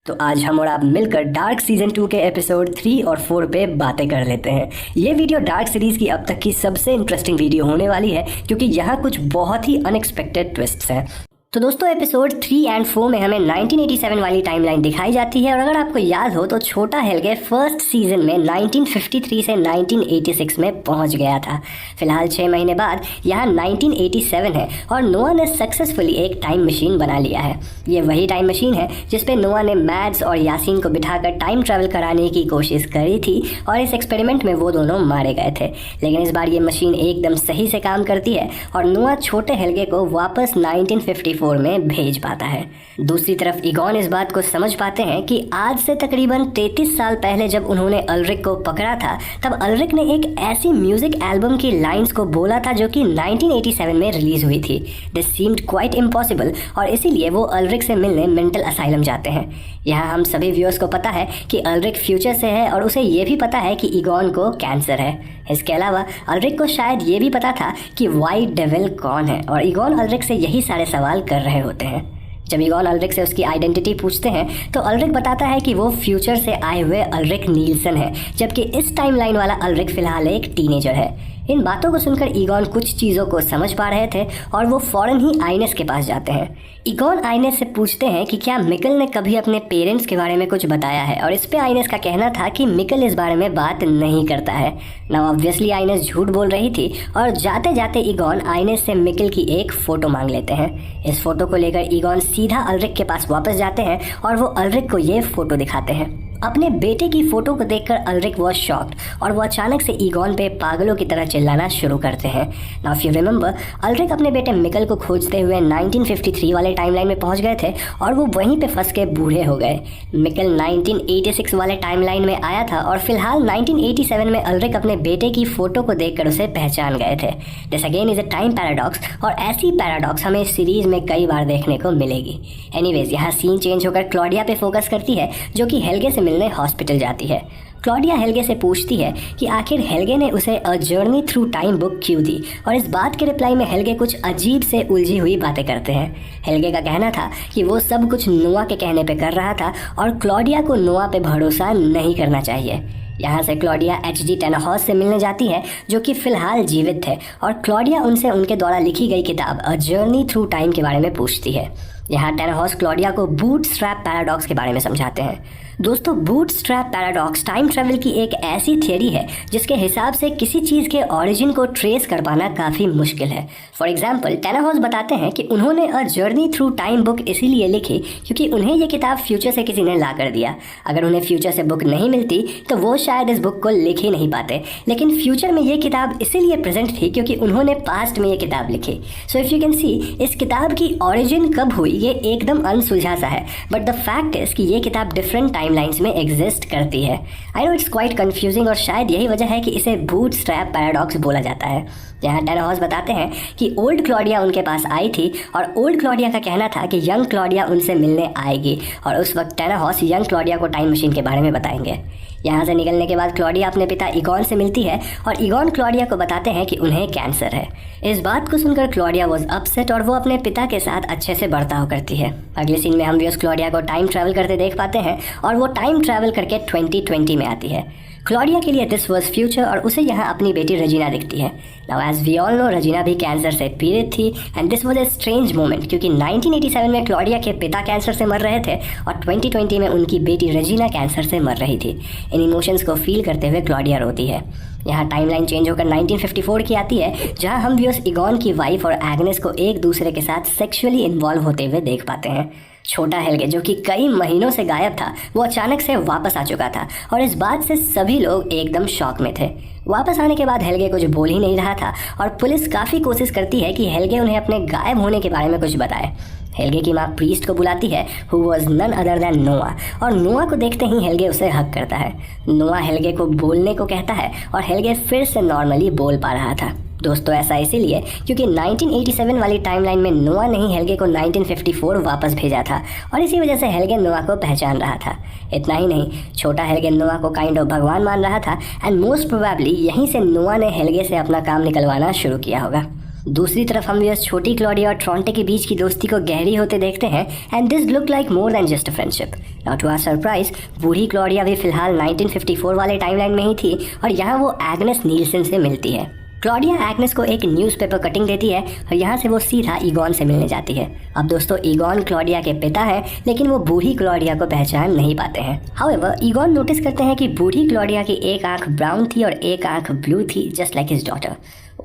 तो आज हम और आप मिलकर डार्क सीजन 2 के एपिसोड 3 और 4 पे बातें कर लेते हैं। ये वीडियो डार्क सीरीज की अब तक की सबसे इंटरेस्टिंग वीडियो होने वाली है क्योंकि यहाँ कुछ बहुत ही अनएक्सपेक्टेड ट्विस्ट्स हैं। तो दोस्तों एपिसोड 3 एंड 4 में हमें 1987 वाली टाइमलाइन दिखाई जाती है और अगर आपको याद हो तो छोटा हेल्गे फर्स्ट सीजन में 1953 से 1986 में पहुंच गया था। फिलहाल 6 महीने बाद यहाँ 1987 है और नोआ ने सक्सेसफुली एक टाइम मशीन बना लिया है। ये वही टाइम मशीन है जिसपे नोआ ने मैड्स और यासीन को बिठाकर टाइम ट्रैवल कराने की कोशिश करी थी और इस एक्सपेरिमेंट में वो दोनों मारे गए थे। लेकिन इस बार ये मशीन एकदम सही से काम करती है और नोआ छोटे हेल्गे को वापस 1954 में भेज पाता है। दूसरी तरफ ईगॉन इस बात को समझ पाते हैं कि आज से तकरीबन 33 साल पहले जब उन्होंने अल्रिक को पकड़ा था तब अल्रिक ने एक ऐसी म्यूजिक एल्बम की लाइंस को बोला था जो कि 1987 में रिलीज हुई थी। दिस सीम्ड क्वाइट इम्पॉसिबल और इसीलिए वो अल्रिक से मिलने मेंटल असाइलम जाते हैं। यहाँ हम सभी व्यूअर्स को पता है कि अल्रिक फ्यूचर से है और उसे ये भी पता है कि ईगॉन को कैंसर है। इसके अलावा अल्रिक को शायद ये भी पता था कि व्हाइट डेविल कौन है और ईगॉन अल्रिक से यही सारे सवाल कर रहे होते हैं। जब ईगॉन अल्रिक से उसकी आइडेंटिटी पूछते हैं तो अल्रिक बताता है कि वो फ्यूचर से आए हुए अल्रिक नील्सन है, जबकि इस टाइमलाइन वाला अल्रिक फिलहाल एक टीनेजर है। इन बातों को सुनकर ईगॉन कुछ चीज़ों को समझ पा रहे थे और वो फौरन ही आइनेस के पास जाते हैं। ईगॉन आइनेस से पूछते हैं कि क्या मिकल ने कभी अपने पेरेंट्स के बारे में कुछ बताया है और इस पे आइनेस का कहना था कि मिकल इस बारे में बात नहीं करता है। नाउ ऑब्वियसली आइनेस झूठ बोल रही थी और जाते जाते ईगॉन आइनेस से मिकल की एक फ़ोटो मांग लेते हैं। इस फोटो को लेकर ईगॉन सीधा अल्रिक के पास वापस जाते हैं और वो अल्रिक को ये फ़ोटो दिखाते हैं। अपने बेटे की फोटो को देखकर अल्रिक वॉज शॉक्ड और वो अचानक से ईगॉन पे पागलों की तरह चिल्लाना शुरू करते हैं। नाउ इफ यू रिमेंबर, अल्रिक अपने बेटे मिकल को खोजते हुए 1953 वाले टाइमलाइन में पहुंच गए थे और वो वहीं पे फंस के बूढ़े हो गए। मिकल 1986 वाले टाइमलाइन में आया था और फिलहाल 1987 में अल्रिक अपने बेटे की फोटो को देखकर उसे पहचान गए थे। This again is a time paradox और ऐसी पैराडॉक्स हमें इस सीरीज में कई बार देखने को मिलेगी। एनीवेज, यहाँ सीन चेंज होकर क्लॉडिया पे फोकस करती है जो कि हेल्गे से मिलने हॉस्पिटल जाती है। क्लॉडिया हेल्गे से पूछती है कि आखिर हेल्गे ने उसे a journey through time book क्यों दी और इस बात के रिप्लाई में हेल्गे कुछ अजीब से उलझी हुई बातें करते हैं। हेल्गे का कहना था कि वो सब कुछ नोआ के कहने पे कर रहा था और क्लॉडिया को नोआ पे भरोसा नहीं करना चाहिए। यहाँ से क्लॉडिया एच.जी. टेनाहॉस से मिलने जाती है जो कि फिलहाल जीवित थे और क्लॉडिया उनसे उनके द्वारा लिखी गई किताब अ जर्नी थ्रू टाइम के बारे में पूछती है। यहाँ टेनाहॉस क्लॉडिया को बूटस्ट्रैप पैराडॉक्स के बारे में समझाते हैं। दोस्तों, बूटस्ट्रैप पैराडॉक्स टाइम ट्रैवल की एक ऐसी थियरी है जिसके हिसाब से किसी चीज़ के ओरिजिन को ट्रेस कर पाना काफ़ी मुश्किल है। फॉर एग्जाम्पल, टेनाहॉस बताते हैं कि उन्होंने a journey through time book इसीलिए लिखी क्योंकि उन्हें ये किताब फ्यूचर से किसी ने ला कर दिया। अगर उन्हें फ्यूचर से बुक नहीं मिलती तो वो शायद इस बुक को लिख ही नहीं पाते, लेकिन फ्यूचर में ये किताब इसीलिए प्रेजेंट थी क्योंकि उन्होंने पास्ट में ये किताब लिखी। So if you can see, इस किताब की ओरिजिन कब हुई ये एकदम अनसुलझा सा है, बट द फैक्ट इज कि ये किताब डिफरेंट टाइमलाइंस में एग्जिस्ट करती है। I know it's quite confusing और शायद यही वजह है कि इसे बूटस्ट्रैप पैराडॉक्स बोला जाता है। यहाँ टेनाहॉस बताते हैं कि ओल्ड क्लॉडिया उनके पास आई थी और ओल्ड क्लॉडिया का कहना था कि यंग क्लॉडिया उनसे मिलने आएगी और उस वक्त टेनाहॉस यंग क्लॉडिया को टाइम मशीन के बारे में बताएंगे। यहाँ से निकलने के बाद क्लॉडिया अपने पिता ईगॉन से मिलती है और ईगॉन क्लॉडिया को बताते हैं कि उन्हें कैंसर है। इस बात को सुनकर क्लॉडिया वॉज अपसेट और वो अपने पिता के साथ अच्छे से बर्ताव करती है। अगले सीन में हम भी उस क्लॉडिया को टाइम ट्रैवल करते देख पाते हैं और वो टाइम ट्रैवल करके 2020 में आती है। क्लॉडिया के लिए दिस वाज फ्यूचर और उसे यहाँ अपनी बेटी रजीना दिखती है। Now as we all know, Regina भी कैंसर से पीड़ित थी and this was a strange moment क्योंकि 1987 में क्लॉडिया के पिता कैंसर से मर रहे थे और 2020 में उनकी बेटी रजीना कैंसर से मर रही थी। इन इमोशंस को फील करते हुए क्लॉडिया रोती है। यहाँ टाइमलाइन चेंज होकर 1954 की आती है जहाँ हम व्यूअर्स ईगॉन की वाइफ और एग्नेस को एक दूसरे के साथ सेक्सुअली इन्वॉल्व होते हुए देख पाते हैं। छोटा हेल्गे जो कि कई महीनों से गायब था वो अचानक से वापस आ चुका था और इस बात से सभी लोग एकदम शॉक में थे। वापस आने के बाद हेल्गे कुछ बोल ही नहीं रहा था और पुलिस काफ़ी कोशिश करती है कि हेल्गे उन्हें अपने गायब होने के बारे में कुछ बताए। हेल्गे की माँ प्रीस्ट को बुलाती है who was none other than Noah और नोआ को देखते ही हेल्गे उसे हक करता है। नोआ हेल्गे को बोलने को कहता है और हेल्गे फिर से नॉर्मली बोल पा रहा था। दोस्तों, ऐसा इसीलिए क्योंकि 1987 वाली टाइमलाइन में नोआ ने ही हेल्गे को 1954 वापस भेजा था और इसी वजह से हेल्गे नोआ को पहचान रहा था। इतना ही नहीं, छोटा हेल्गे नोआ को काइंड ऑफ भगवान मान रहा था एंड मोस्ट प्रोबेबली यहीं से नोआ ने हेल्गे से अपना काम निकलवाना शुरू किया होगा। दूसरी तरफ हम यह छोटी क्लॉडिया और ट्रॉन्टे के बीच की दोस्ती को गहरी होते देखते हैं and this look like more than just a friendship. Now to our surprise, बूढ़ी क्लॉडिया भी फिलहाल 1954 वाले टाइमलाइन में ही थी और यहाँ वो एग्नेस नील्सन से मिलती है। क्लॉडिया एग्नेस को एक न्यूज़पेपर कटिंग देती है और यहाँ से वो सीधा ईगॉन से मिलने जाती है। अब दोस्तों, ईगॉन क्लॉडिया के पिता है, लेकिन वो बूढ़ी क्लॉडिया को पहचान नहीं पाते हैं। हाउएवर, ईगॉन नोटिस करते हैं कि बूढ़ी क्लॉडिया की एक आंख ब्राउन थी और एक आंख ब्लू थी, just like his daughter.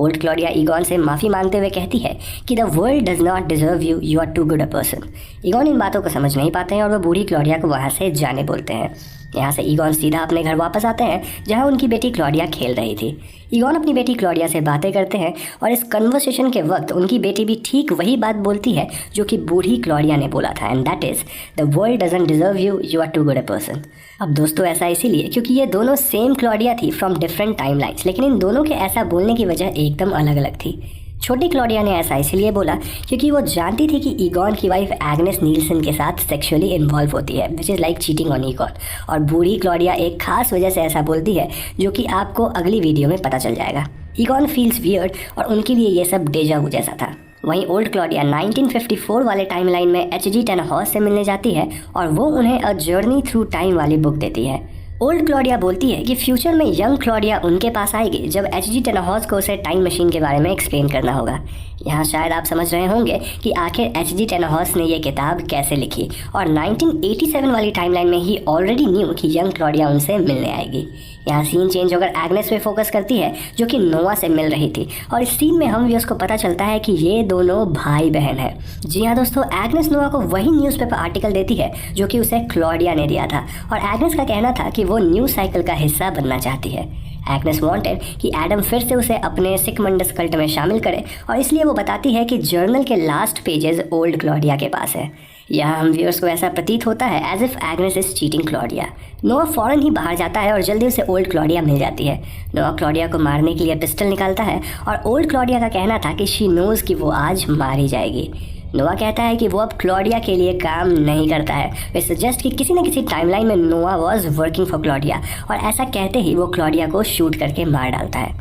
Old Claudia Egon से माफ़ी मांगते हुए कहती है कि the world does not deserve you, you are too good a person. Egon इन बातों को समझ नहीं पाते हैं और वो बूढ़ी क्लॉडिया को वहाँ से जाने बोलते हैं। यहाँ से ईगॉन सीधा अपने घर वापस आते हैं जहाँ उनकी बेटी क्लॉडिया खेल रही थी। ईगॉन अपनी बेटी क्लॉडिया से बातें करते हैं और इस कन्वर्सेशन के वक्त उनकी बेटी भी ठीक वही बात बोलती है जो कि बूढ़ी क्लॉडिया ने बोला था, and that is the world doesn't deserve you, you are too good a person. अब दोस्तों, ऐसा इसीलिए क्योंकि ये दोनों सेम क्लॉडिया थी फ्रॉम डिफरेंट टाइमलाइन्स, लेकिन इन दोनों के ऐसा बोलने की वजह एकदम अलग अलग थी। छोटी क्लॉडिया ने ऐसा इसलिए बोला क्योंकि वो जानती थी कि ईगॉन की वाइफ एग्नेस नील्सन के साथ सेक्सुअली इन्वॉल्व होती है, which is like cheating on Egon. और बूढ़ी क्लॉडिया एक खास वजह से ऐसा बोलती है जो कि आपको अगली वीडियो में पता चल जाएगा। ईगॉन फील्स वियर्ड और उनके लिए ये सब डेजा वू जैसा था। वहीं ओल्ड क्लॉडिया 1954 वाले टाइमलाइन में H.G. टेनहॉस से मिलने जाती है और वो उन्हें अ जर्नी थ्रू टाइम वाली बुक देती है। ओल्ड क्लॉडिया बोलती है कि फ्यूचर में यंग क्लॉडिया उनके पास आएगी जब H.G. टेनहॉस को उसे टाइम मशीन के बारे में एक्सप्लेन करना होगा। यहाँ शायद आप समझ रहे होंगे कि आखिर H.G. टेनहॉस ने ये किताब कैसे लिखी, और 1987 वाली टाइमलाइन में ही ऑलरेडी न्यू कि यंग क्लॉडिया उनसे मिलने आएगी। यहाँ सीन चेंज होकर एग्नेस पे फोकस करती है जो कि नोआ से मिल रही थी, और इस सीन में हम व्यूअर्स को पता चलता है कि ये दोनों भाई बहन हैं। जी हाँ दोस्तों, एग्नेस नोआ को वही न्यूज़पेपर आर्टिकल देती है जो कि उसे क्लॉडिया ने दिया था, और एग्नेस का कहना था कि वो न्यूज़ साइकिल का हिस्सा बनना चाहती है। एग्नेस वांटेड कि एडम फिर से उसे अपने सिकमंडस कल्ट में शामिल करे, और इसलिए वो बताती है कि जर्नल के लास्ट पेजेस ओल्ड क्लॉडिया के पास है। यहाँ हम व्यूअर्स को ऐसा प्रतीत होता है as if Agnes is cheating Claudia. Noah फौरन ही बाहर जाता है और जल्दी उसे ओल्ड क्लॉडिया मिल जाती है। नोआ क्लॉडिया को मारने के लिए पिस्टल निकालता है, और ओल्ड क्लॉडिया का कहना था कि शी नोज कि वो आज मारी जाएगी। नोआ कहता है कि वो अब क्लॉडिया के लिए काम नहीं करता है। वे सजेस्ट कि किसी न किसी टाइमलाइन में नोआ वॉज वर्किंग फॉर क्लॉडिया, और ऐसा कहते ही वो क्लॉडिया को शूट करके मार डालता है।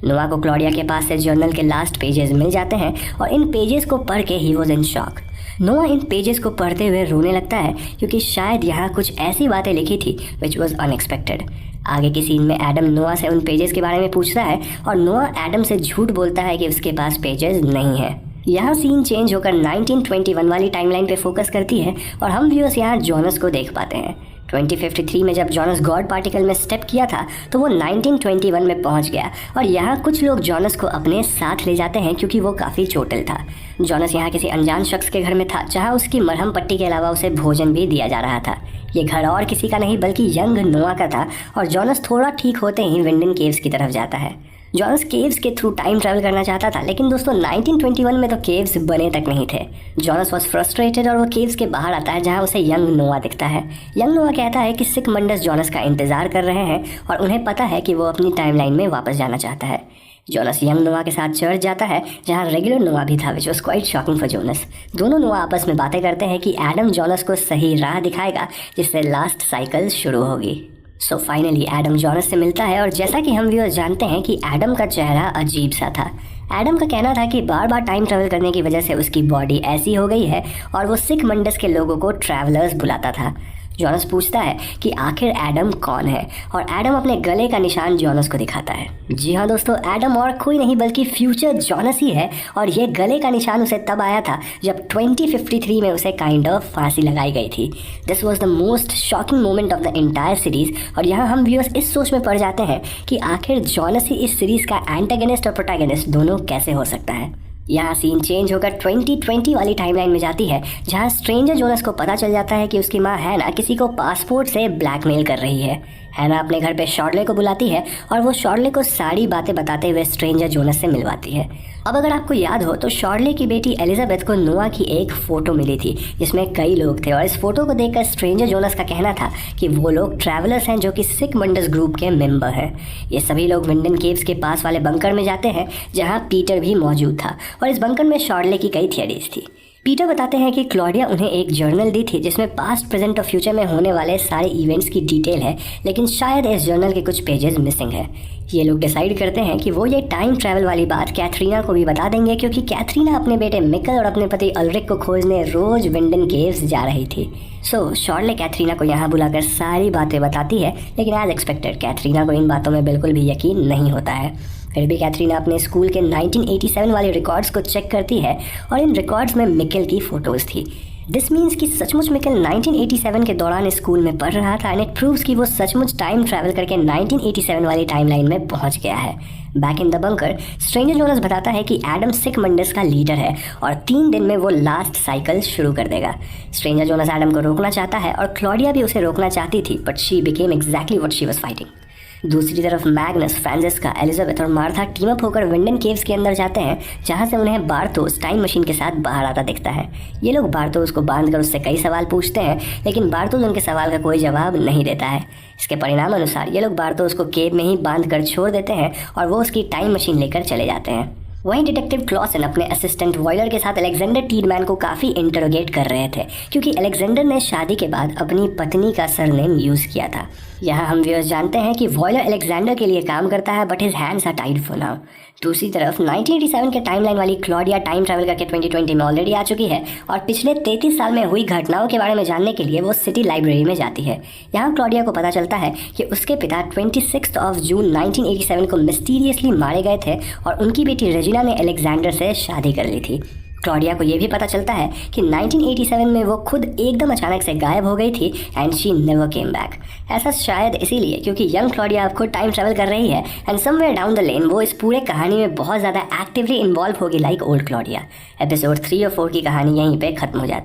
नोआ को क्लॉडिया के पास से जर्नल के लास्ट पेजेस मिल जाते हैं, और इन पेजेस को पढ़ के ही वॉज इन शॉक। नोआ इन पेजेस को पढ़ते हुए रोने लगता है क्योंकि शायद यहाँ कुछ ऐसी बातें लिखी थी विच वॉज अनएक्सपेक्टेड। आगे की सीन में एडम नोआ से उन पेजेस के बारे में पूछता है, और नोआ एडम से झूठ बोलता है कि उसके पास पेजेस नहीं है। यहाँ सीन चेंज होकर 1921 वाली टाइमलाइन पे फोकस करती है, और हम व्यूअर्स यहाँ जॉनस को देख पाते हैं। 2053 में जब जॉनस गॉड पार्टिकल में स्टेप किया था तो वो 1921 में पहुंच गया, और यहाँ कुछ लोग जॉनस को अपने साथ ले जाते हैं क्योंकि वो काफ़ी चोटिल था। जॉनस यहाँ किसी अनजान शख्स के घर में था जहाँ उसकी मरहम पट्टी के अलावा उसे भोजन भी दिया जा रहा था। ये घर और किसी का नहीं बल्कि यंग नोआ का था, और जॉनस थोड़ा ठीक होते ही विंडन केव्स की तरफ जाता है। जॉनस केव्स के थ्रू टाइम ट्रैवल करना चाहता था, लेकिन दोस्तों 1921 में तो केव्स बने तक नहीं थे। जॉनस वॉज फ्रस्ट्रेटेड और वो केव्स के बाहर आता है जहाँ उसे यंग नोआ दिखता है। यंग नोआ कहता है कि सिक मंडस जॉनस का इंतजार कर रहे हैं और उन्हें पता है कि वो अपनी टाइमलाइन में वापस जाना चाहता है। जॉनस यंग नोआ के साथ चर्च जाता है जहाँ रेगुलर नोआ भी था, which was quite shocking for Jonas. दोनों नोआ आपस में बातें करते हैं कि एडम जॉनस को सही राह दिखाएगा जिससे लास्ट साइकिल शुरू होगी। सो फाइनली एडम जॉनस से मिलता है, और जैसा कि हम व्यूअर्स जानते हैं कि एडम का चेहरा अजीब सा था। एडम का कहना था कि बार बार टाइम ट्रैवल करने की वजह से उसकी बॉडी ऐसी हो गई है, और वो सिक मंडस के लोगों को ट्रैवलर्स बुलाता था। जॉनस पूछता है कि आखिर एडम कौन है, और एडम अपने गले का निशान जॉनस को दिखाता है। जी हाँ दोस्तों, एडम और कोई नहीं बल्कि फ्यूचर जॉनस ही है, और ये गले का निशान उसे तब आया था जब 2053 में उसे काइंड ऑफ फांसी लगाई गई थी। This was the most shocking moment of the entire series, और यहाँ हम व्यूअर्स इस सोच में पड़ जाते हैं कि आखिर जॉनस ही इस सीरीज का एंटागनिस्ट और प्रोटैगनिस्ट दोनों कैसे हो सकता है। यहाँ सीन चेंज होकर 2020 वाली टाइमलाइन में जाती है जहाँ स्ट्रेंजर जोनस को पता चल जाता है कि उसकी माँ हैना किसी को पासपोर्ट से ब्लैकमेल कर रही है। हैना अपने घर पे शॉर्ले को बुलाती है और वो शॉर्ले को सारी बातें बताते हुए स्ट्रेंजर जोनस से मिलवाती है। अब अगर आपको याद हो तो शॉर्ले की बेटी एलिजाबेथ को नोआ की एक फ़ोटो मिली थी जिसमें कई लोग थे, और इस फोटो को देखकर स्ट्रेंजर जोनस का कहना था कि वो लोग ट्रैवलर्स हैं जो कि सिक मंडस ग्रुप के मेंबर हैं। ये सभी लोग विंडन केव्स के पास वाले बंकर में जाते हैं जहाँ पीटर भी मौजूद था, और इस बंकर में शॉर्ले की कई थियरीज थी। पीटर बताते हैं कि क्लॉडिया उन्हें एक जर्नल दी थी जिसमें पास्ट, प्रेजेंट और फ्यूचर में होने वाले सारे इवेंट्स की डिटेल है, लेकिन शायद इस जर्नल के कुछ पेजेस मिसिंग है। ये लोग डिसाइड करते हैं कि वो ये टाइम ट्रैवल वाली बात कैथरीना को भी बता देंगे, क्योंकि कैथरीना अपने बेटे मिकल और अपने पति अल्रिक को खोजने रोज विंडन केव्स जा रही थी। सो शॉर्ले कैथरीना को यहाँ बुलाकर सारी बातें बताती है, लेकिन एज एक्सपेक्टेड कैथरीना को इन बातों में बिल्कुल भी यकीन नहीं होता है। फिर भी कैथरीना अपने स्कूल के 1987 वाले रिकॉर्ड्स को चेक करती है और इन रिकॉर्ड्स में मिकेल की फ़ोटोज़ थी। दिस मीन्स कि सचमुच मिकेल 1987 के दौरान स्कूल में पढ़ रहा था, एंड इट प्रूव्स कि वो सचमुच टाइम ट्रैवल करके 1987 वाली टाइमलाइन में पहुंच गया है। Back in the bunker, stranger Jonas बताता है कि एडम सिक मंडेस का लीडर है और 3 दिन में वो लास्ट साइकिल शुरू कर देगा। स्ट्रेंजर जोनस एडम को रोकना चाहता है और क्लॉडिया भी उसे रोकना चाहती थी, but she became exactly what she was fighting. दूसरी तरफ मैग्नस, फ्रांसिस्का, एलिजाबेथ और मार्था टीम अप होकर विंडन केव्स के अंदर जाते हैं, जहां से उन्हें बार्थोस टाइम मशीन के साथ बाहर आता दिखता है। ये लोग बार्थोस को बांधकर उससे कई सवाल पूछते हैं, लेकिन बार्थोस उनके सवाल का कोई जवाब नहीं देता है। इसके परिणाम अनुसार ये लोग बार्थोस को केव में ही बांध कर छोड़ देते हैं और वो उसकी टाइम मशीन लेकर चले जाते हैं। वहीं डिटेक्टिव क्लॉसन अपने असिस्टेंट वॉयलर के साथ अलेक्जेंडर टीडमैन को काफ़ी इंटरोगेट कर रहे थे, क्योंकि अलेक्जेंडर ने शादी के बाद अपनी पत्नी का सरनेम यूज़ किया था। यहाँ हम व्यूअर्स जानते हैं कि वॉयलर अलेक्जेंडर के लिए काम करता है, but his hands are tied for now. दूसरी तरफ 1987 के टाइमलाइन वाली क्लॉडिया टाइम ट्रैवल करके 2020 में ऑलरेडी आ चुकी है और पिछले 33 साल में हुई घटनाओं के बारे में जानने के लिए वो सिटी लाइब्रेरी में जाती है। यहाँ क्लॉडिया को पता चलता है कि उसके पिता 26 जून 1987 को मिस्टीरियसली मारे गए थे और उनकी बेटी रेजिना ने अलेक्जेंडर से शादी कर ली थी। क्लॉडिया को यह भी पता चलता है कि 1987 में वो खुद एकदम अचानक से गायब हो गई थी and she never came back. ऐसा शायद इसीलिए क्योंकि यंग क्लॉडिया अब खुद टाइम ट्रैवल कर रही है and somewhere down the lane वो इस पूरे कहानी में बहुत ज़्यादा एक्टिवली इन्वॉल्व होगी लाइक ओल्ड क्लॉडिया। एपिसोड 3 और 4 की कहानी यहीं पे खत्म हो जाती है।